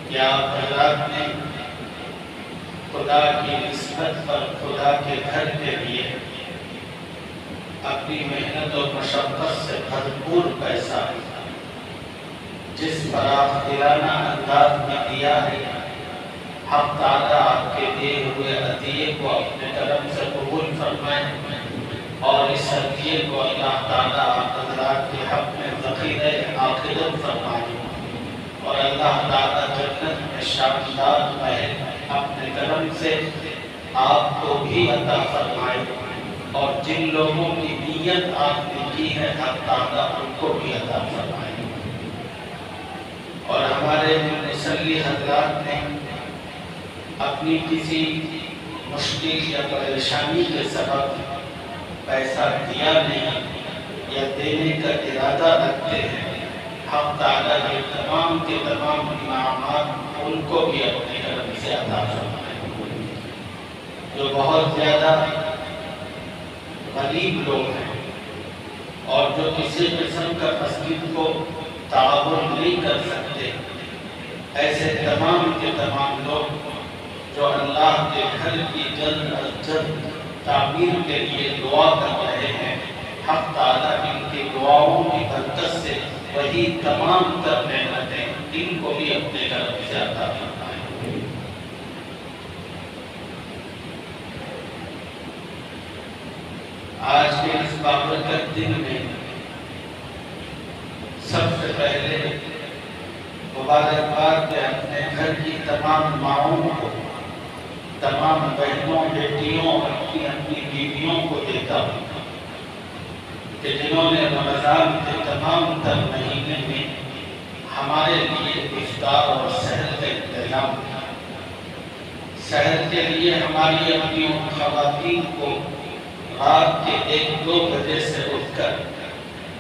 کہ آپ حضرات نے خدا کی نسبت پر خدا کے گھر کے لیے اپنی محنت اور مشقت سے بھرپور پیسہ جس فراخدلانہ انداز میں دیا ہے، حق تعالیٰ آپ کے دیے ہوئے عطیے کو اپنے کرم سے قبول فرمائے اور اس عطیے کو اللہ تعالیٰ آپ حضرات کے حق میں ذخیرہ عاقبت فرمائے اور اللہ تعالیٰ جنت میں شاندار محل اپنے کرم سے آپ کو بھی عطا فرمائے اور جن لوگوں کی نیت آپ نے کی ہے حق تعالیٰ ان کو بھی عطا فرمائے۔ اور ہمارے مصلی حضرات نے اپنی کسی مشکل یا پریشانی کے سبب پیسہ دیا نہیں یا دینے کا ارادہ رکھتے ہیں، حق تعالیٰ کے تمام کے تمام انعامات ان کو بھی اپنے کرم سے عطا فرمائے۔ جو بہت زیادہ غریب لوگ ہیں اور جو کسی قسم کا مسجد کو تعاون نہیں کر سکتے، ایسے تمام کے تمام لوگ جو اللہ کے گھر کی جلد از جلد تعمیر کے لیے دعا کر رہے ہیں، حق تعالیٰ ان کی دعاؤں کی برکت سے وہی تمام تر نعمتیں ان کو بھی اپنے کرم سے عطا فرمائے۔ آج کے اس بابرکت دن میں سب سے پہلے مبارکباد میں اپنے گھر کی تمام ماؤں کو، تمام بہنوں، بیٹیوں اور اپنی بیویوں کو دیتا ہوں کہ جنہوں نے رمضان کے تمام تر مہینے میں ہمارے لیے افطار اور سحر کا انتظام کیا۔ سحر کے لیے ہماری اپنی ان خواتین کو رات کے 1-2 بجے سے اٹھ کر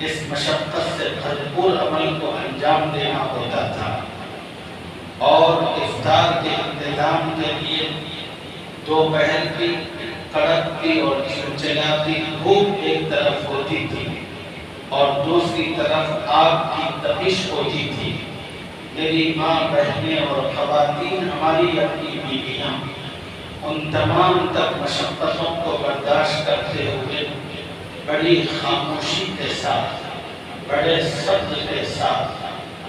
اس مشقت سے بھرپور عمل کو انجام دینا ہوتا تھا اور افطار کے انتظام کے لیے دوپہر کی کڑکتی اور چلچلاتی دھوپ ایک طرف ہوتی تھی اور دوسری طرف آگ کی تپش ہوتی تھی۔ میری ماں، بہنیں اور خواتین، ہماری اپنی بیویاں ان تمام تک مشقتوں کو برداشت کرتے ہوئے بڑی خاموشی کے ساتھ، بڑے صبر کے ساتھ،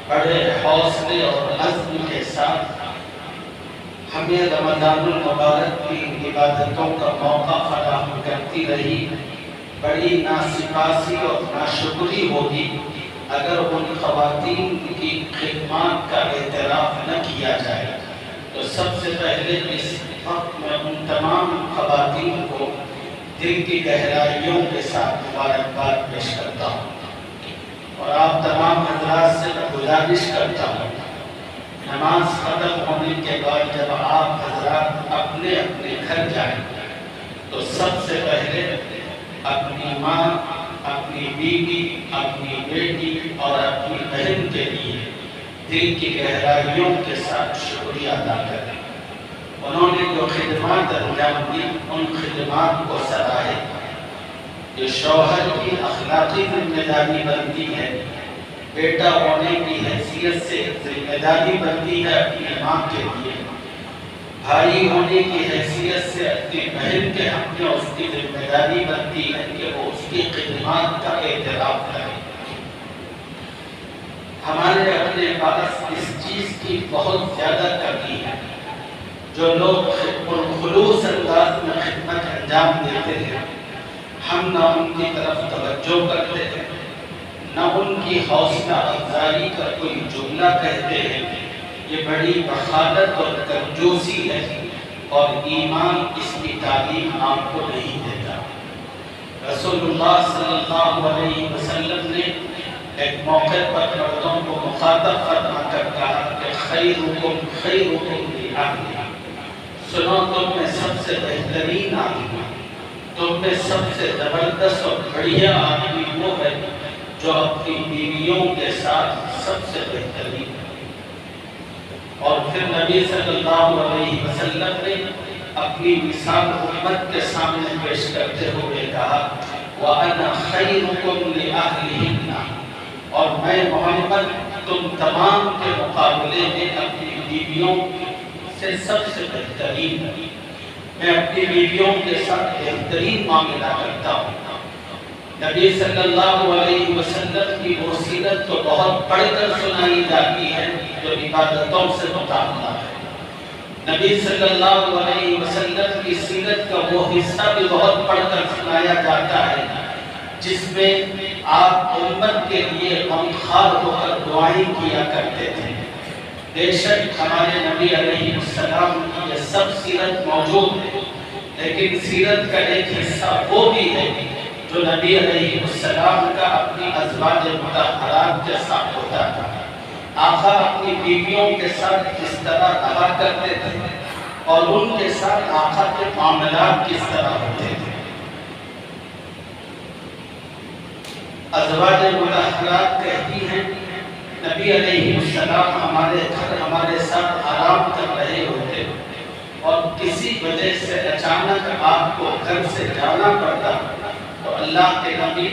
بڑے حوصلے اور عزم کے ساتھ ہمیں رمضان المبارک کی عبادتوں کا موقع فراہم کرتی رہی۔ بڑی ناسپاسی اور ناشکری ہوگی اگر ان خواتین کی خدمات کا اعتراف نہ کیا جائے۔ تو سب سے پہلے اس وقت میں ان تمام خواتین کو دل کی گہرائیوں کے ساتھ مبارکباد پیش کرتا ہوں اور آپ تمام حضرات سے میں گزارش کرتا ہوں، نماز ختم ہونے کے بعد جب آپ حضرات اپنے اپنے گھر جائیں تو سب سے پہلے اپنی ماں، اپنی بیوی، اپنی بیٹی اور اپنی بہن کے لیے دل کی گہرائیوں کے ساتھ شکریہ ادا کریں۔ انہوں نے جو خدمات انجام دی ان خدمات کو سراہے۔ یہ شوہر کی اخلاقی ذمہ داری بنتی ہے، بیٹا ہونے کی حیثیت سے ذمہ داری بنتی ہے اپنی ماں کے لیے، بھائی ہونے کی حیثیت سے اپنی بہن کے حق میں اس کی ذمہ داری بنتی ہے کہ وہ اس کی خدمات کا اعتراف کرے۔ ہمارے اپنے پاس اس چیز کی بہت زیادہ کمی ہے۔ جو لوگ خلوص انداز میں خدمت انجام دیتے ہیں، ہم نہ ان کی طرف توجہ کرتے ہیں، نہ ان کی حوصلہ افزائی کا کوئی جملہ کہتے ہیں، یہ بڑی بخالت اور کنجوسی ہے اور ایمان اس کی تعلیم آپ کو نہیں دیتا۔ رسول اللہ صلی اللہ علیہ وسلم نے ایک موقع پر مردوں کو مخاطب فرما کر کہا کہ خیرکم خیرکم لأہلہ، سنو تم میں سب سے بہترین آدمی، تم میں سب سے زبردست اور بڑھیا آدمی وہ ہے جو اپنی بیویوں کے ساتھ سب سے بہترین ہے۔ اور پھر نبی صلی اللہ علیہ وسلم نے اپنی مثال امت کے سامنے پیش کرتے ہوئے کہا وَأَنَا خَيْرُكُمْ لِأَهْلِهِنَّ، اور میں محمد تم تمام کے مقابلے میں اپنی بیویوں سے سب سے بہترین ہے۔ میں اپنی بیویوں کے ساتھ بہترین معاملہ کرتا ہوں۔ نبی صلی اللہ علیہ وسلم کی وہ سیرت تو بہت پڑھ کر سنائی جاتی ہے جو عبادتوں سے متعلق ہے۔ نبی صلی اللہ علیہ وسلم کی سیرت کا وہ حصہ بھی بہت پڑھ کر سنایا جاتا ہے جس میں آپ امت کے لیے غمخوار ہو کر دعائیں کیا کرتے تھے۔ بے شک ہمارے نبی علیہ السلام کی یہ سب سیرت موجود ہے، لیکن سیرت کا ایک حصہ وہ بھی ہے جو نبی علیہ السلام کا اپنی ازواج مطہرات کے ساتھ ہوتا تھا۔ آقا اپنی بیویوں کے ساتھ کس طرح رہا کرتے تھے اور ان کے ساتھ آقا کے معاملات کس طرح ہوتے تھے۔ ازواج مطہرات کہتی ہیں نبی علیہ السلام ہمارے گھر ہمارے ساتھ آرام کر رہے ہوتے اور کسی وجہ سے اچانک آپ کو گھر سے جانا پڑتا تو اللہ کے نبی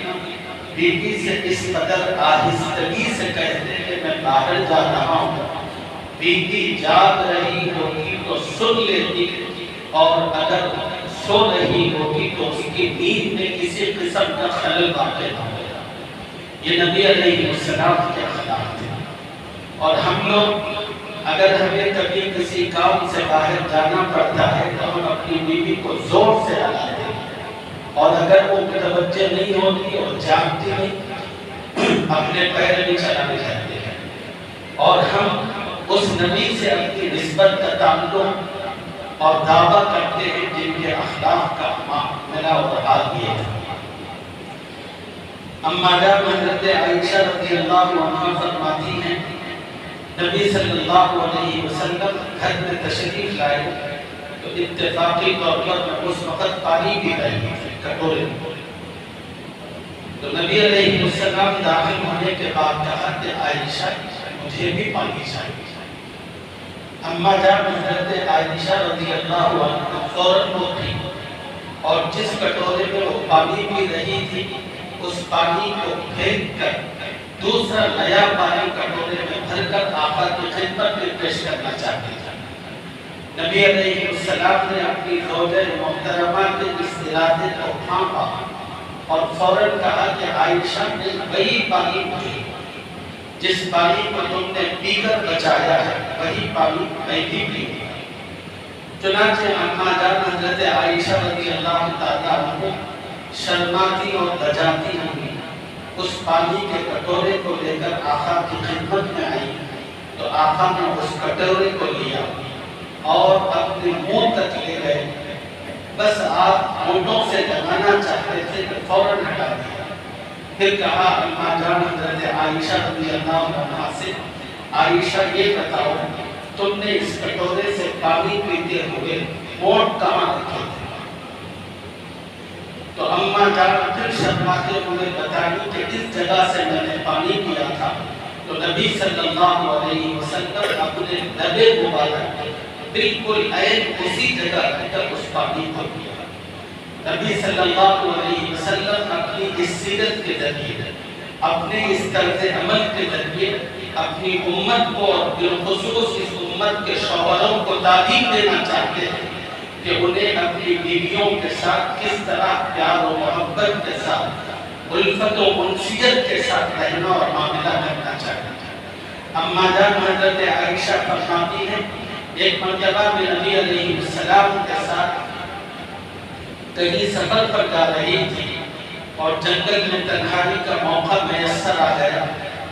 بیوی سے اس قدر آہستگی سے کہتے کہ میں باہر جا رہا ہوں۔ بیوی جاگ رہی ہوگی تو سن لیتی اور اگر سو رہی ہوگی تو اس کی نیند میں کسی قسم کا خلل واقع نہ ہوگا۔ یہ نبی علیہ السلام کے اخلاق تھے۔ اور ہم لوگ اگر ہمیں کبھی کسی کام سے باہر جانا پڑتا ہے تو ہم اپنی بیوی کو زور سے ڈالتے ہیں، اور اگر وہ متوجہ نہیں ہوتی اور جاگتی نہیں اپنے پیر بھی چلانے جاتے ہیں، اور ہم اس نبی سے اپنی نسبت کا تعلق اور دعویٰ کرتے ہیں جن کے اخلاق کا معاملہ اور حال یہ ہے۔ اما جان حضرت عائشہ رضی اللہ عنہا فرماتی ہیں نبی صلی اللہ علیہ وسلم گھر میں تشریف لائے تو اتفاقی طور پر اس وقت پانی بھی رہی تھی کٹورے میں۔ تو نبی علیہ السلام داخل ہونے کے بعد کہا کہ عائشہ مجھے بھی پانی چاہیے۔ اما جان حضرت عائشہ رضی اللہ عنہا فوراً اٹھی اور جس کٹورے میں وہ پانی پی رہی تھی اس پانی کو پھینک کر دوسرا نیا پانی کٹورے میں بھر کر آقا کی خدمت میں پیش کرنا چاہتی تھی۔ نبی علیہ السلام نے اپنی زوجہ محترمہ کے اس ارادے کو بھانپا اور فوراً کہا کہ عائشہ نے وہی پانی پی جس پانی کو تم نے پی کر بچایا ہے، وہی پانی میں بھی پی۔ چنانچہ اما جان حضرت عائشہ رضی اللہ تعالیٰ عنہ شرماتی اور لجاتی ہوئی اس پانی کے کٹورے کو لے کر آقا کی خدمت میں آئی تو آقا نے اس کٹورے کو لیا اور اپنے منہ تک لے گئے، بس آپ ہونٹوں سے لگانا چاہتے تھے کہ فوراً ہٹا دیا۔ پھر کہا اما جان حضرت عائشہ رضی اللہ عنہا سے عائشہ یہ بتاؤ تم نے اس کٹورے سے پانی پیتے ہوئے ہونٹ کہاں رکھے تھے؟ تو اما جان پھر شرماتے ہوئے بتائی کہ اس جگہ سے میں نے پانی پیا تھا۔ تو نبی صلی اللہ علیہ وسلم اپنے لبے مبارک بالکل عین اسی جگہ رکھ کر اس پانی کو پیا۔ نبی صلی اللہ علیہ وسلم اپنی اس سیرت کے ذریعے، اپنے اس طرز عمل کے ذریعے اپنی امت کو اور بالخصوص اس امت کے شوہروں کو تعلیم دینا چاہتے ہیں کہ انہیں اپنی بیویوں کے ساتھ کس طرح پیار و محبت کے ساتھ، الفت و انسیت کے ساتھ رہنا اور معاملہ کرنا چاہیے۔ اما جان حضرت عائشہ فرماتی ہیں ایک مرتبہ میں نبی علیہ السلام کے ساتھ کہیں سفر پر جا رہی تھی اور جنگل میں تنہائی کا موقع میسر آ گیا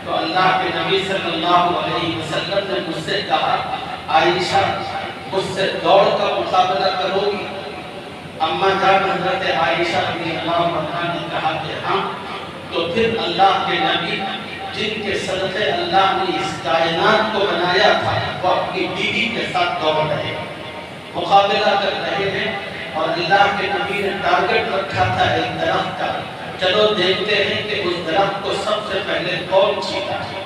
تو اللہ کے نبی صلی اللہ علیہ وسلم نے مجھ سے کہا عائشہ مجھ سے دوڑ کا مقابلہ کرو گی؟ اما جان حضرت عائشہ رضی اللہ عنہا نے کہا کہ ہاں۔ تو پھر اللہ کے نبی جن کے صدقے اللہ نے اس کائنات کو بنایا تھا وہ اپنی بیوی کے ساتھ دوڑ رہے مقابلہ کر رہے ہیں، اور اللہ کے نبی نے ٹارگٹ رکھا تھا ایک درخت کا، چلو دیکھتے ہیں کہ اس درخت کو سب سے پہلے کون چیتا ہے۔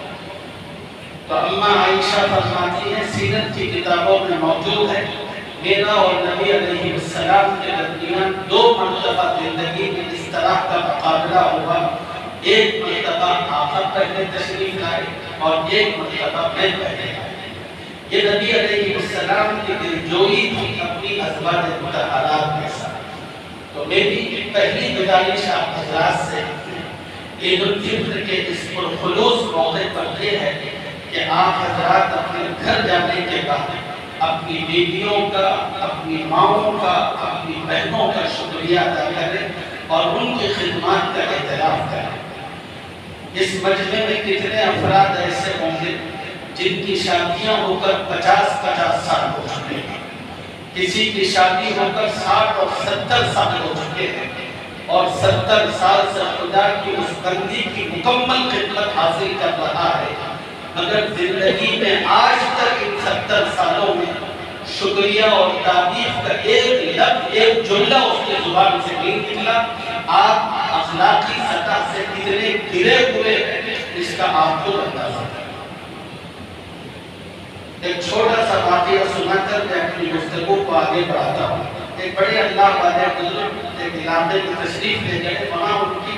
تو اما عائشہ فرماتی ہیں سیرت کی کتابوں میں موجود ہے میرا اور نبی علیہ السلام کے درمیان 2 مرتبہ زندگی میں اس طرح کا مقابلہ ہوا، ایک مرتبہ آقا پہلے تشریف لائے اور ایک مرتبہ میں پہلے آئے۔ یہ نبی علیہ السلام کی دلجوئی تھی اپنی ازواج مطہرات کے ساتھ۔ تو میری پہلی گزارش آپ حضرات سے عید الفطر کے اس پرخلوص موقع پر یہ ہے کہ آپ حضرات اپنے گھر جانے کے بعد اپنی بیویوں کا، اپنی ماؤں کا، اپنی بہنوں کا شکریہ ادا کریں اور ان کی خدمات کا اعتراف کریں۔ اس مجمع میں کتنے افراد ایسے ہوں گے جن کی شادیاں ہو کر 50 سال ہو چکے ہیں، کسی کی شادی ہو کر 60 اور 70 سال ہو چکے ہیں، اور 70 سال سے خدا کی اس بندی کی مکمل خدمت حاصل کر رہا ہے، مگر زندگی میں آج تک ان 70 سالوں میں شکریہ اور تعریف کا ایک لفظ، ایک جملہ اس کے زبان سے نہیں نکلا۔ آپ اخلاقی سطح سے کتنے گرے ہوئے ہیں اس کا آپ کو اندازہ ہے۔ ایک چھوٹا سا واقعہ سنا کر میں اپنی گفتگو کو آگے بڑھاتا ہوں۔ ایک بڑے اللہ والے بزرگ ایک علاقے میں تشریف لے گئے، وہاں ان کی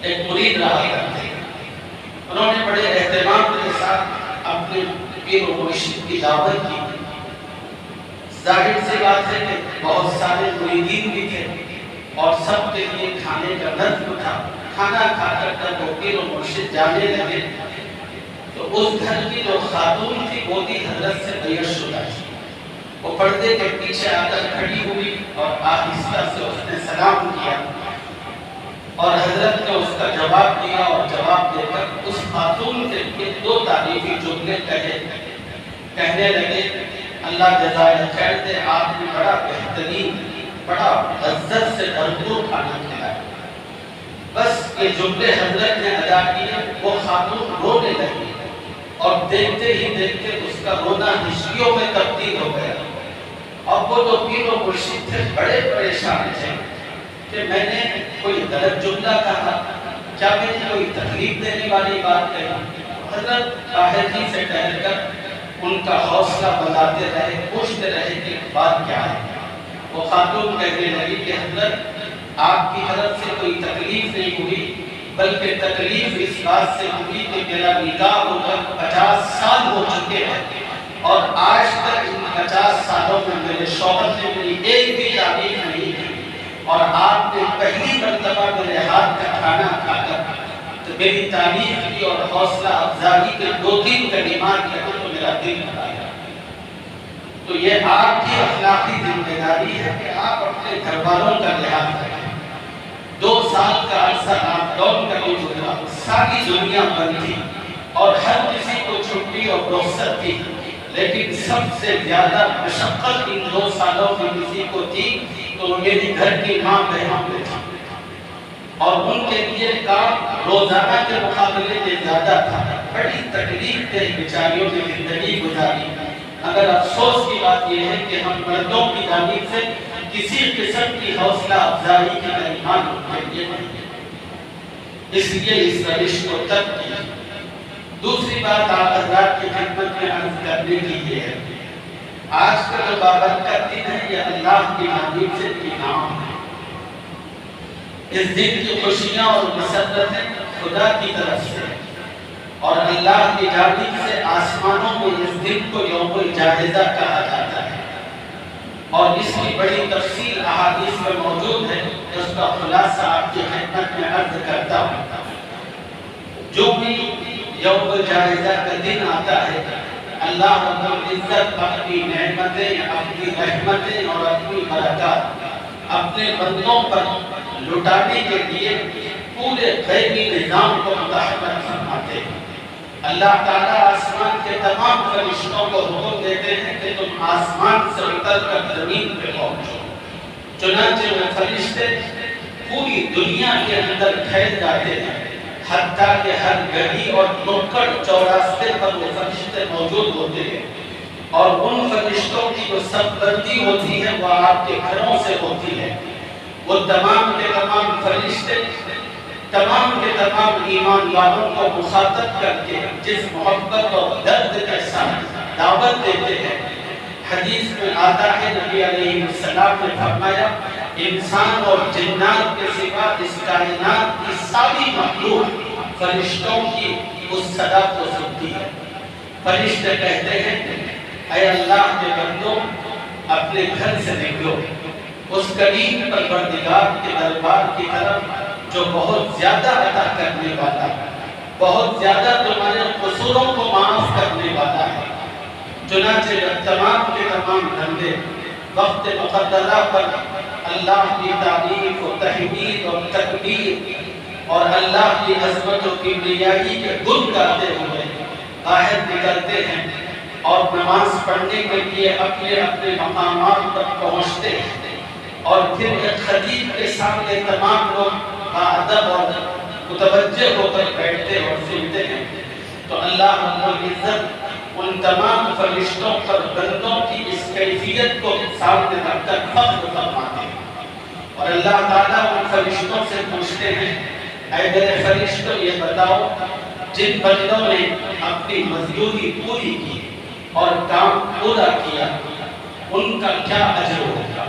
ایک مرید رہا کرتے ہیں۔ انہوں نے بڑے اہتمام کے ساتھ اپنے پیر و مرشد کی دعوت کی۔ ظاہر سی بات ہے کہ بہت سارے مریدین بھی تھے اور سب کے لیے کھانے کا نظم تھا۔ کھانا کھا کر جب وہ پیر و مرشد جانے لگے تو اس گھر کی جو خاتون تھی وہ بھی حضرت سے بیعت شدہ تھی۔ وہ پردے کے پیچھے آ کر کھڑی ہوئی اور آہستہ سے اس نے سلام کیا اور حضرت نے اس کا جواب دیا، اور جواب دے کر اس خاتون کے لیے 2 تعریفی جملے کہنے لگے۔ اللہ جزائے خیر دے، آپ نے بڑا بہترین، بڑا عزت سے بھرپور کھانا کھلایا۔ بس یہ جملے حضرت نے ادا کیے، وہ خاتون رونے لگی اور دیکھتے ہی دیکھتے اس کا رونا ہسٹریوں میں تبدیل ہو گیا۔ اب وہ جو پیر و مرشد تھے بڑے پریشان تھے کہ میں نے کوئی غلط جملہ کہا، کیا میں نے کوئی تکلیف دینے والی بات کہی؟ حضرت باہر ہی سے ٹہل کر ان کا حوصلہ بڑھاتے رہے، پوچھتے رہے کہ بات کیا ہے۔ وہ خاتون کہنے لگی کہ حضرت آپ کی طرف سے کوئی تکلیف نہیں ہوئی، بلکہ تکلیف اس بات سے ہوئی کہ میرا نکاح ہو کر 50 سال ہو چکے ہیں اور آج تک ان 50 سالوں میں میرے شوہر نے میری ایک بھی تعریف نہیں کی، اور آپ نے پہلی مرتبہ میرے ہاتھ کا کھانا کھا کر تو میری تعریف کی اور حوصلہ افزائی کے 2-3 کلمات کہے تو میرا دل بھر آیا۔ تو یہ آپ کی اخلاقی ذمہ داری ہے کہ آپ اپنے گھر والوں کا لحاظ کریں۔ 2 سال کا عرصہ لاک ڈاؤن کا بھی گزرا، ساری دنیا بند تھی اور ہر کسی کو چھٹی اور رخصت تھی، لیکن سب سے زیادہ مشقت ان 2 سالوں میں کسی کو تھی تو میری گھر کی ماں بہنوں میں تھی، اور ان کے لیے کام روزانہ کے مقابلے میں زیادہ تھا۔ بڑی تکلیف دہ بیچاریوں نے زندگی گزاری، مگر افسوس کی بات یہ ہے کہ ہم مردوں کی جانب سے کسی قسم کی حوصلہ افزائی کی کلمات ان کے لیے نہیں ہے، اس لیے اس روش کو ترک کیا۔ دوسری بات آپ حضرات کی خدمت میں عرض کرنے کی یہ ہے، آج کا جو بابرکت دن ہے یہ اللہ کی جانب سے انعام ہے۔ اس دن کی خوشیاں اور مسرتیں خدا کی طرف سے اور اللہ کی جانب سے آسمانوں میں اس دن کو یوم الجائزہ کہا جاتا ہے، اور اس کی بڑی تفصیل احادیث میں موجود ہے، اس کا خلاصہ آپ کی خدمت میں عرض کرتا ہوں۔ جو بھی یوم الجائزہ کا دن آتا ہے، اللہ رب العزت اپنی نعمتیں، اپنی رحمتیں اور اپنی برکات اپنے بندوں پر لٹانے کے لیے پورے غیبی نظام کو متحرک فرماتے ہیں۔ اللہ تعالیٰ آسمان کے تمام فرشتوں کو حکم دیتے ہیں کہ تم آسمان سے اتر کر زمین پہ پہنچو، چنانچہ وہ فرشتے پوری دنیا کے اندر پھیل جاتے ہیں، حتیٰ کہ ہر گلی اور نکڑ چوراستے پر وہ فرشتے موجود ہوتے ہیں، اور ان فرشتوں کی جو سربلندی ہوتی ہے وہ آپ کے گھروں سے ہوتی ہے۔ وہ تمام کے تمام فرشتے تمام کے تمام ایمان والوں کو مخاطب کر کے جس محبت اور درد کے ساتھ دعوت دیتے ہیں، حدیث میں آتا ہے نبی علیہ السلام نے فرمایا انسان اور جنات کے سوا اس کائنات کی ساری مخلوق فرشتوں کی اس صدا کو سنتی ہے۔ فرشتے کہتے ہیں اے اللہ کے بندوں اپنے گھر سے نکلو اس کریم پروردگار کے دربار کی طرف جو بہت زیادہ عطا کرنے والا ہے، بہت زیادہ تمہارے قصوروں کو معاف کرنے والا ہے۔ چنانچہ تمام کے تمام بندے وقت مقدرہ پر اللہ کی تعریف و تحمید اور تکبیر اور اللہ کی عظمت و کبریائی کے گن گاتے ہوئے باہر نکلتے ہیں اور نماز پڑھنے کے لیے اپنے اپنے مقامات تک پہنچتے ہیں، اور پھر ایک خطیب کے سامنے تمام لوگ باادب اور متوجہ ہو کر بیٹھتے اور سنتے ہیں تو اللہ رب العزت ان تمام فرشتوں پر بندوں کی اس کیفیت کو سامنے رکھ کر فخر فرماتے ہیں، اور اللہ تعالیٰ ان فرشتوں سے پوچھتے ہیں اے میرے فرشتوں یہ بتاؤ جن بندوں نے اپنی مزدوری پوری کی اور کام پورا کیا ان کا کیا اجر ہوگا؟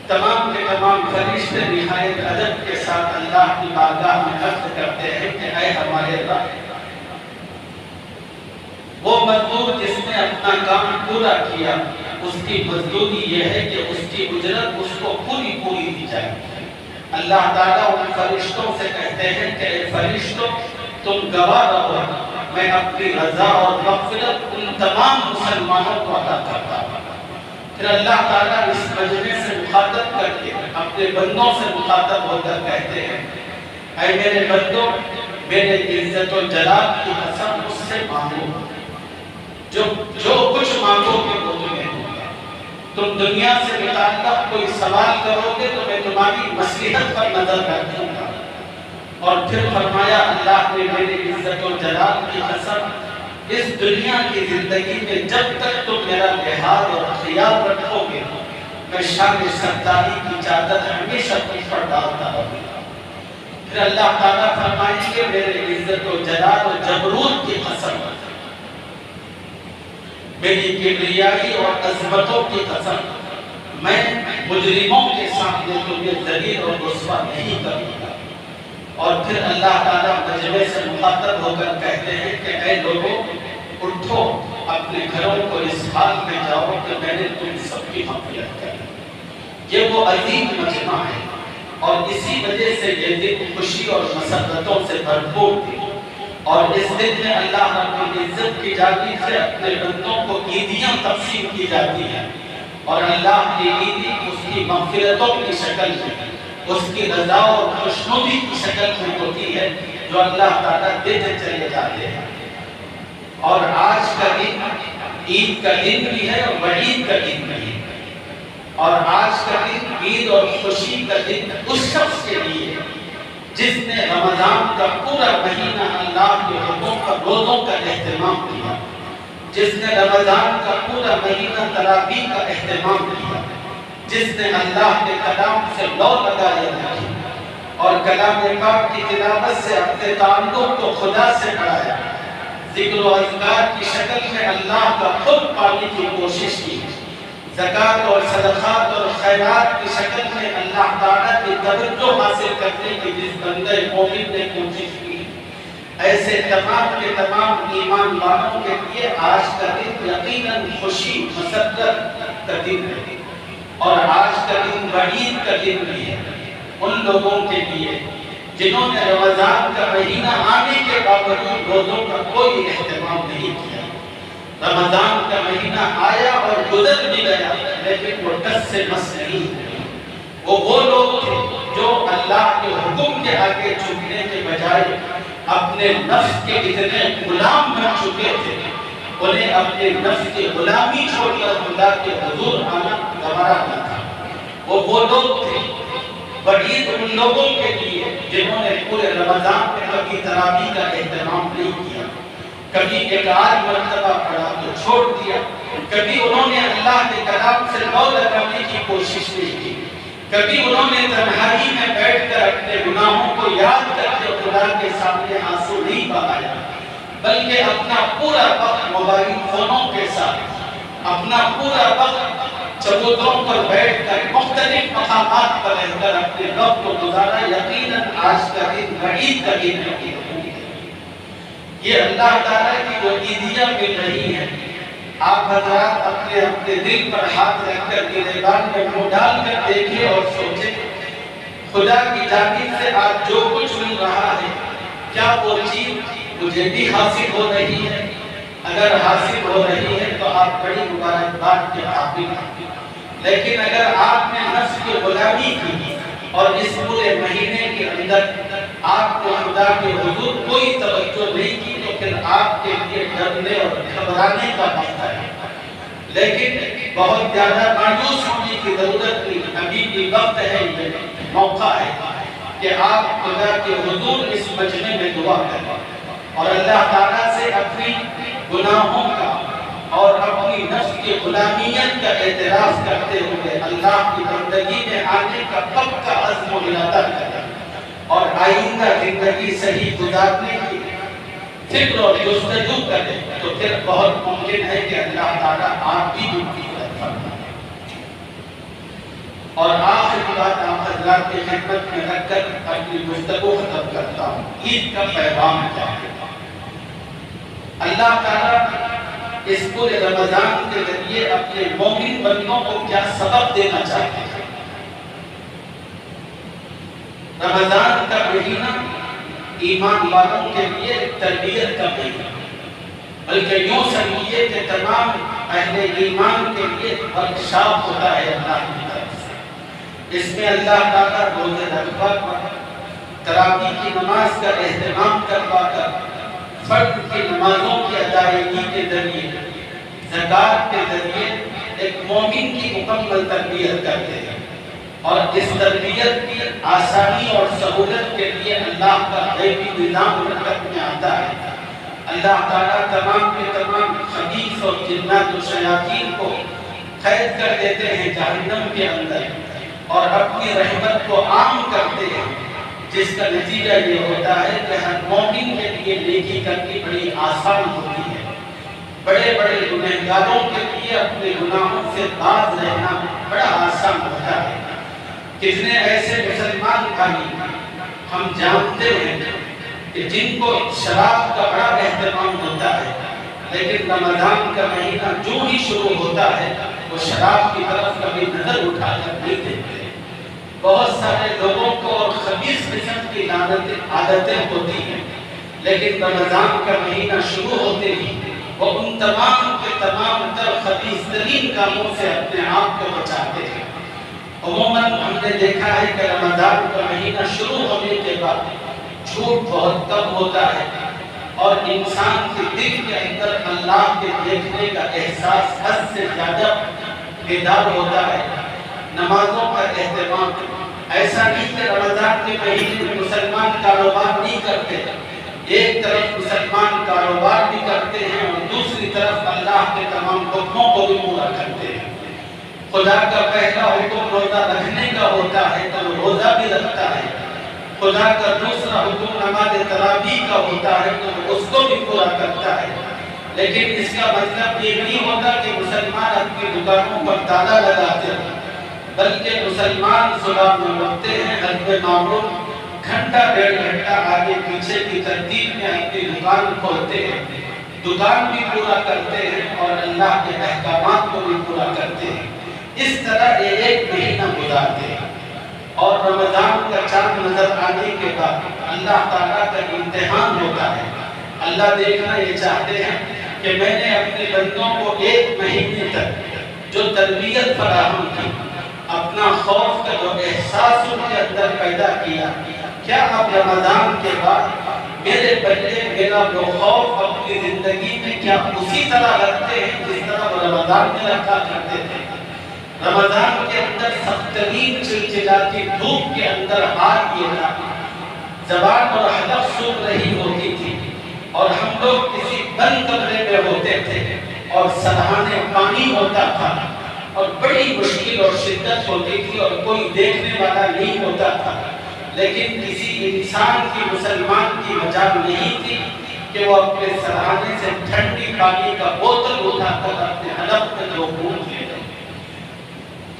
تمام کے تمام فرشتے نہایت ادب کے ساتھ اللہ کی بارگاہ میں عرض کرتے ہیں کہ اے ہمارے رب، وہ مزدور جس نے اپنا کام پورا کیا اس کی مزدوری یہ ہے کہ اس کی اجرت اس کو پوری دی جائے۔ اللہ تعالیٰ ان فرشتوں سے کہتے ہیں کہ اے فرشتوں تم گواہ رہو، میں اپنی رضا اور مغفرت ان تمام مسلمانوں کو عطا کرتا ہوں۔ پھر اللہ تعالیٰ اس مجلس سے مخاطب کر کے اپنے بندوں سے مخاطب ہو کر کہتے ہیں اے میرے بندوں، میرے عزت و جلال کی قسم مجھ سے مانگو، جو کچھ مانگو گے وہ تمہیں ہوگا۔ تم دنیا سے متعلق کوئی سوال کرو گے تو میں تمہاری مصلحت پر نظر رکھوں گا۔ اور پھر فرمایا اللہ نے میرے عزت و جلال کی قسم، اس دنیا کی زندگی میں جب تک تم میرا لحاظ اور خیال رکھو گے میں شان سرداری کی چادر ہمیشہ تم پر ڈالتا رہوں گا۔ پھر اللہ تعالیٰ فرمائیں گے میرے عزت و جلال و جبروت کی قسم، میری کبریائی اور عظمتوں کی قسم، میں مجرموں کے سامنے تمہیں ذلیل اور رسوا نہیں کروں گا۔ اور پھر اللہ تعالیٰ مجلس سے مخاطب ہو کر کہتے ہیں کہ اے لوگوں اٹھو، اپنے گھروں کو اس حال میں جاؤ کہ میں نے تم سب کی مغفرت کی۔ یہ وہ عظیم مجمع ہے اور اسی وجہ سے یہ دن خوشی اور مسرتوں سے بھرپور تھی، اور اس دن میں اللہ رب العزت کی جانب سے اپنے بندوں کو عیدیاں تقسیم کی جاتی ہیں، اور اللہ کی عیدی اس کی مغفرتوں کی شکل میں، اس کی رضا اور خوشنودی کی شکل میں ہوتی ہے جو اللہ تعالیٰ دیتے چلے جاتے ہیں۔ اور آج کا دن عید کا دن بھی ہے اور وعید کا دن بھی ہے، اور آج کا دن عید اور خوشی کا دن اس شخص کے لیے جس نے رمضان کا پورا مہینہ اللہ کے حکموں کا روزوں کا اہتمام کیا، جس نے رمضان کا پورا مہینہ تراویح کا اہتمام کیا، جس نے اللہ کے کلام سے لو لگایا ہے اور کلام پاک کی تلاوت سے اپنے تعلق کو خدا سے بڑھایا، ذکر و اذکار کی شکل میں اللہ کا خود پانے کی کوشش کی، زکوٰۃ اور صدقات اور خیرات کی شکل میں اللہ تعالیٰ کی توجہ حاصل کرنے کی جس بندے مومن نے کوشش کی، ایسے تمام کے تمام ایمان والوں کے لیے آج کا دن یقیناً خوشی مسرت کا دن ہے، اور آج کا دن وعید کا دن بھی ہے ان لوگوں کے لیے جنہوں نے رمضان کا مہینہ آنے کے باوجود روزوں کا کوئی اہتمام نہیں کیا۔ رمضان کا مہینہ آیا اور گزر بھی گیا لیکن وہ ٹس سے مس نہیں ہوئے۔ وہ لوگ تھے جو اللہ کے حکم کے آگے جھکنے کے بجائے اپنے نفس کے اتنے غلام بن چکے تھے، انہیں اپنے نفس کی غلامی چھوڑ کر خدا کے حضور آنا گوارا نہ تھا۔ وہ لوگ تھے۔ وعید ان لوگوں کے لیے جنہوں نے پورے رمضان میں کبھی تراویح کا اہتمام نہیں کیا، کبھی ایک آدھ مرتبہ پڑھا تو چھوڑ دیا، کبھی انہوں نے اللہ کے کلام سے لو لگانے کی کوشش نہیں کی، کبھی انہوں نے تنہائی میں بیٹھ کر اپنے گناہوں کو یاد کر کے خدا کے سامنے آنسو نہیں بہایا، بلکہ اپنا پورا وقت موبائل فونوں کے ساتھ، اپنا پورا وقت چبوتروں پر بیٹھ کر مختلف مقامات پر رہ کر اپنے وقت کو گزارا۔ یقیناً آج کا دن وعید کا دن ہے۔ یہ اللہ تعالیٰ کی جو عیدیاں مل رہی ہیں، آپ حضرات اپنے اپنے دل پر ہاتھ رکھ کر گریبان میں منہ ڈال کر دیکھیں اور سوچیں، خدا کی جانب سے آج جو کچھ مل رہا ہے، کیا وہ چیز مجھے بھی حاصل ہو رہی ہے؟ اگر حاصل ہو رہی ہے تو آپ بڑی مبارکباد کے قابل ہیں، لیکن اگر آپ نے نفس کی غلامی کی اور اس پورے مہینے کے اندر آپ کو خدا کے حضور کوئی توجہ نہیں کی، تو پھر آپ کے لیے ڈرنے اور گھبرانے کا وقت ہے، لیکن بہت زیادہ مایوس ہونے کی ضرورت نہیں۔ ابھی بھی وقت ہے، یہ موقع ہے کہ آپ خدا کے حضور اس مجمع میں دعا کریں اور اللہ تعالیٰ سے اپنی گناہوں کا اور اپنی نفس کی غلامیت کا اعتراف کرتے ہوئے اللہ کی بندگی میں آنے کا پکا عزم و ارادہ کریں اور آئندہ زندگی صحیح گزارنے کی فکر اور جستجو کریں، تو پھر بہت ممکن ہے کہ اللہ تعالیٰ آپ بھی مدد فرمائے۔ اور آخری بات آپ حضرات کی خدمت میں رکھ کر اپنی گفتگو ختم کرتا ہوں۔ عید کا پیغام کیا ہے؟ اللہ تعالیٰ اس پورے رمضان کے ذریعے اپنے مومن بندوں کو کیا سبق دینا چاہتے ہیں؟ رمضان کا مہینہ ایمان والوں کے لیے تربیت کا مہینہ، بلکہ یوں سمجھیے کہ تمام اہل ایمان کے لیے ورکشاپ ہوتا ہے اللہ کی طرف سے۔ اس میں اللہ تعالیٰ روزے رکھوا کر، تراویح کی نماز کا اہتمام کروا کر، فرض کی نمازوں کی ادائیگی کے ذریعے، زکوٰۃ کے ذریعے ایک مومن کی مکمل تربیت کرتے ہیں، اور اس تربیت کی آسانی اور سہولت کے لیے اللہ کا غیبی نظام حرکت میں آتا ہے۔ اللہ تعالیٰ تمام کے تمام خبیث اور جنات و شیاطین کو قید کر دیتے ہیں جہنم کے اندر، اور اپنی رحمت کو عام کرتے ہیں، جس کا نتیجہ یہ ہوتا ہے کہ ہر مومن کے لیے نیکی کرنی بڑی آسان ہوتی ہے۔ بڑے بڑے گنہگاروں کے لیے اپنے گناہوں سے باز رہنا بڑا آسان ہوتا ہے۔ کتنے ایسے مسلمان بھائی ہم جانتے ہیں کہ جن کو شراب کا بڑا اہتمام ہوتا ہے، لیکن رمضان کا مہینہ جو ہی شروع ہوتا ہے وہ شراب کی طرف کبھی نظر اٹھا کر نہیں دیتے۔ بہت سارے لوگوں کو اور خبیث قسم کی عادتیں ہوتی ہیں، لیکن رمضان کا مہینہ شروع ہوتے ہی وہ ان تمام کے تمام تر خبیث ترین کاموں سے اپنے آپ کو بچاتے ہیں۔ عموماً ہم نے دیکھا ہے کہ رمضان کا مہینہ شروع ہونے کے بعد جھوٹ بہت کم ہوتا ہے، اور انسان کے دل کے اندر اللہ کے دیکھنے کا احساس حد سے زیادہ بیدار ہوتا ہے۔ نمازوں کا اہتمام، ایسا نہیں کہ رمضان کے مہینے میں مسلمان کاروبار نہیں کرتے، ایک طرف مسلمان کاروبار بھی کرتے ہیں اور دوسری طرف اللہ کے تمام حکموں کو بھی پورا کرتے ہیں۔ خدا کا پہلا حکم روزہ رکھنے کا ہوتا ہے تو وہ روزہ بھی رکھتا ہے، خدا کا دوسرا حکم نماز تراویح کا ہوتا ہے تو وہ اس کو بھی پورا کرتا ہے۔ لیکن اس کا مطلب یہ نہیں ہوتا کہ مسلمان اپنی دکانوں پر تالا لگاتے ہیں، بلکہ مسلمان صبح میں اٹھتے ہیں، حسب معمول گھنٹہ ڈیڑھ گھنٹہ آگے پیچھے کی ترتیب میں اپنی دکان کھولتے ہیں، دکان بھی پورا کرتے ہیں اور اللہ کے احکامات کو بھی پورا کرتے ہیں۔ اس طرح ایک مہینہ گزارتے ہیں، اور رمضان کا چاند نظر آنے کے بعد اللہ تعالیٰ کا امتحان ہوتا ہے۔ اللہ دیکھنا یہ چاہتے ہیں کہ میں نے اپنے بندوں کو ایک مہینے تک جو تربیت فراہم کی، اپنا خوف کا جو احساس ان کے اندر پیدا کیا، کیا اب رمضان کے بعد میرے بچے میرا وہ خوف اپنی زندگی میں کیا اسی طرح رکھتے ہیں جس طرح وہ رمضان میں رکھا کرتے تھے؟ رمضان کے اندر سخت ترین چلچلاتی دھوپ کے اندر ہاتھ یہ تھا، زبان اور حلق سوکھ رہی ہوتی تھی، اور ہم لوگ کسی بند کمرے میں ہوتے تھے اور سرہانے پانی ہوتا تھا، اور بڑی مشکل اور شدت ہوتی تھی اور کوئی دیکھنے والا نہیں ہوتا تھا، لیکن کسی انسان کی مسلمان کی مجال نہیں تھی کہ وہ اپنے سرہانے سے ٹھنڈی پانی کا بوتل اٹھا کر اپنے حلق میں دو بوند لے لے۔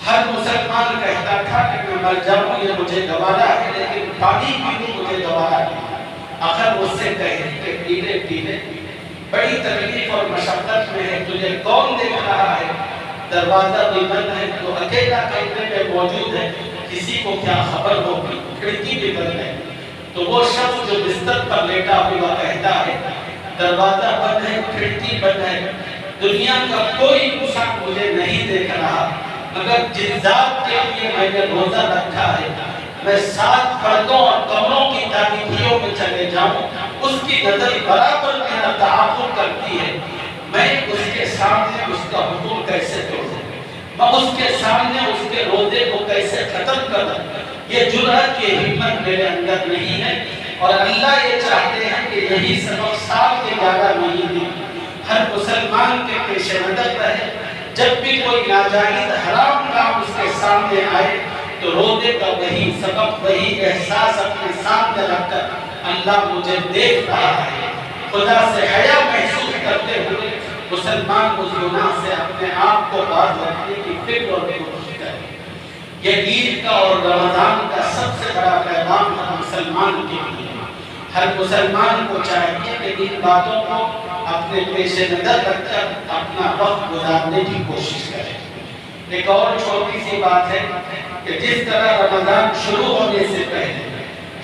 ہر مسلمان کہتا تھا کہ میں مر جاؤں یہ مجھے گوارا ہے، لیکن پانی پینے مجھے گوارا نہیں۔ اگر اس سے کہیں کہ پیلے پیلے بڑی تکلیف اور مشقت میں ہے، تجھے کون دیکھ رہا ہے، دروازہ بھی بند ہے، تو اکیلا کمرے میں موجود ہے، کسی کو کیا خبر ہوگی، کھڑکی بھی بند ہے، تو وہ شخص جو بستر پر لیٹا ہوا کہتا ہے دروازہ بند ہے، کھڑکی بند ہے، دنیا کا کوئی انسان مجھے نہیں دیکھ رہا، مگر جس ذات کے لیے میں نے روزہ رکھا ہے میں 7 پردوں اور کمروں کی تاریکیوں میں چلے جاؤں، اس کی نظر برابر میرا تعاقب کرتی ہے، میں اس کے سامنے اس کا حکم کیسے توڑوں، میں اس کے سامنے اس کے روزے کو کیسے ختم کروں، یہ جرأت کی ہمت میرے اندر نہیں ہے، اور اللہ یہ چاہتے ہیں کہ یہی سبق سال کے 11 مہینے ہر مسلمان کے پیش نظر رہے، جب بھی کوئی ناجائز حرام کام اس کے سامنے آئے تو روزے کا وہی سبق، وہی احساس اپنے سامنے رکھ کر اللہ مجھے دیکھ رہا ہے، خدا سے حیا محسوس کرتے ہوئے مسلمان اس گناہ سے اپنے آپ کو باز رکھنے کی فکر اور کوشش کرے۔ یہ عید کا اور رمضان کا سب سے بڑا پیغام ہر مسلمان کے لیے، ہر مسلمان کو چاہیے کہ ان باتوں کو اپنے پیش نظر رکھ کر اپنا وقت گزارنے کی کوشش کرے۔ ایک اور چھوٹی سی بات ہے کہ جس طرح رمضان شروع ہونے سے پہلے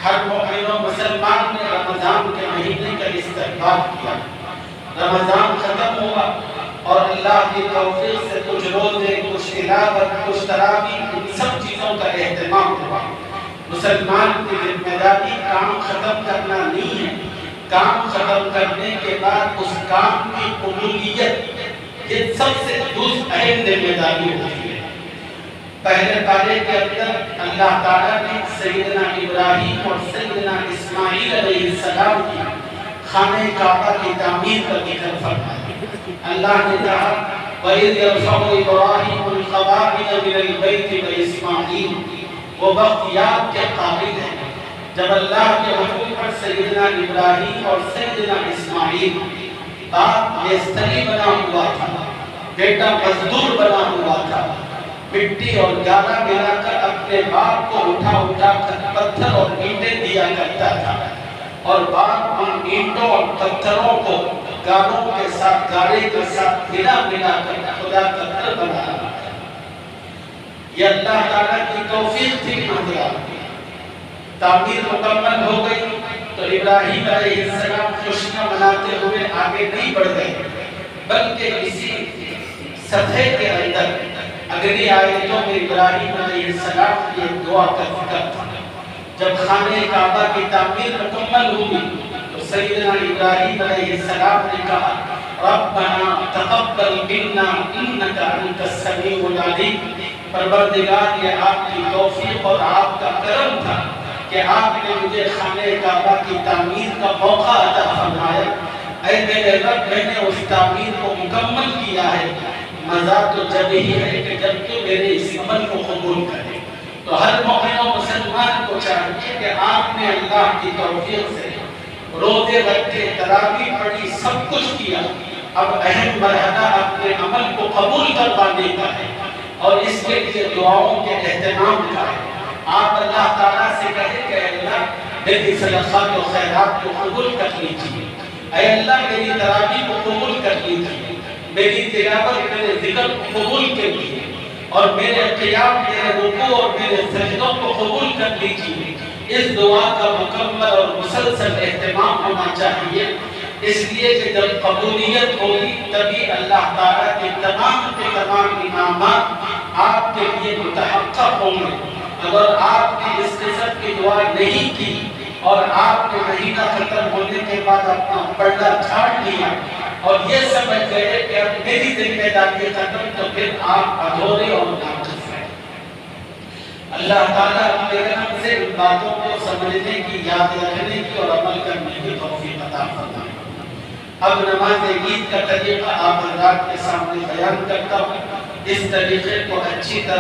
ہر مومن و مسلمان نے رمضان کے مہینے کا استقبال کیا، رمضان ختم ہوا اور اللہ کی توفیق سے کچھ روزے، کچھ تلاوت، کچھ تراویح، ان سب چیزوں کا اہتمام ہوا۔ مسلمان کی ذمہ داری کام ختم کرنا نہیں ہے، کام ختم کرنے کے بعد اس کام کی قبولیت، یہ سب سے اہم ذمہ داری ہوتی ہے۔ پہلے پارے کے اندر اللہ تعالیٰ نے سیدنا ابراہیم اور سیدنا اسماعیل علیہ السلام کی خانہ کعبہ کی تعمیر کا ذکر فرمایا۔ اللہ نے کہا وَإِذْ يَرْفَعُ إِبْرَاهِيمُ الْقَوَاعِدَ مِنَ الْبَيْتِ وَإِسْمَاعِيلُ، وہ وقت یاد کے قابل ہے جب اللہ کے حکم پر سیدنا ابراہیم اور سیدنا اسماعیل، باپ میستری بنا ہوا تھا، بیٹا مزدور بنا ہوا تھا، مٹی اور گالا ملا کر اپنے باپ کو اٹھا اٹھا کر پتھر اور اینٹیں دیا کرتا تھا، اور باپ ان اینٹوں اور پتھروں کو گالوں کے ساتھ، گارے کے ساتھ ملا ملا کر خدا کا گھر بنا رہا تھا۔ یہ اللہ تعالیٰ کی توفیق تھی حضرات۔ تعمیر مکمل ہو گئی تو ابراہیم علیہ السلام خوشیاں مناتے ہوئے آگے نہیں بڑھ گئے، بلکہ اسی صفحے کے اندر اگلی آیتوں میں ابراہیم علیہ السلام کی ایک دعا کا ذکر تھا۔ جب خانہ کعبہ کی تعمیر مکمل ہوئی تو سیدنا ابراہیم علیہ السلام نے کہا ربنا تقبل منا انک انت السمیع العلیم، پروردگار یہ آپ کی توفیق اور آپ کا کرم تھا کہ آپ نے مجھے خانہ کعبہ کی تعمیر کا موقع عطا فرمایا، اے میرے رب میں نے اس تعمیر کو مکمل کیا ہے، مزہ تو جب ہی ہے کہ جب تو میرے اس عمل کو قبول کرے۔ تو ہر مومن و مسلمان کو چاہیے کہ آپ نے اللہ کی توفیق سے روزے رکھے، تراویح پڑھی، سب کچھ کیا، اب اہم مرحلہ اپنے عمل کو قبول کروانے کا ہے اور اس کے لیے دعاؤں کے اہتمام کا ہے۔ آپ اللہ تعالیٰ سے کہیں کہ اللہ میری صدقات و خیرات کو قبول کر لیجیے، اے اللہ میری تراویح کو قبول کر لیجیے، میری تلاوت، میرے ذکر کو قبول کر لیجیے، اور میرے قیام، میرے رکوع اور میرے سجدوں کو قبول کر لیجیے۔ اس دعا کا مکمل اور مسلسل اہتمام ہونا چاہیے، اس لیے کہ جب قبولیت ہوگی تبھی اللہ تعالیٰ کے تمام انعامات آپ کے لیے متحقق ہوں گے۔ اگر آپ نے اس قسم کی دعا نہیں کی اور آپ نے مہینہ ختم ہونے کے بعد اپنا پردہ چھاڑ لیا اور یہ سمجھ گئے کہ اب میری ذمہ داری ختم، تو پھر آپ ادھورے اور ناقص ہیں۔ اللہ تعالیٰ اپنے کرم سے ان باتوں کو سمجھنے کی، یاد رکھنے کی اور عمل کرنے کی توفیق عطا فرمائے۔ اب نماز عید کا طریقہ آپ حضرات کے سامنے بیان کرتا ہوں، اس طریقے کو اچھی طرح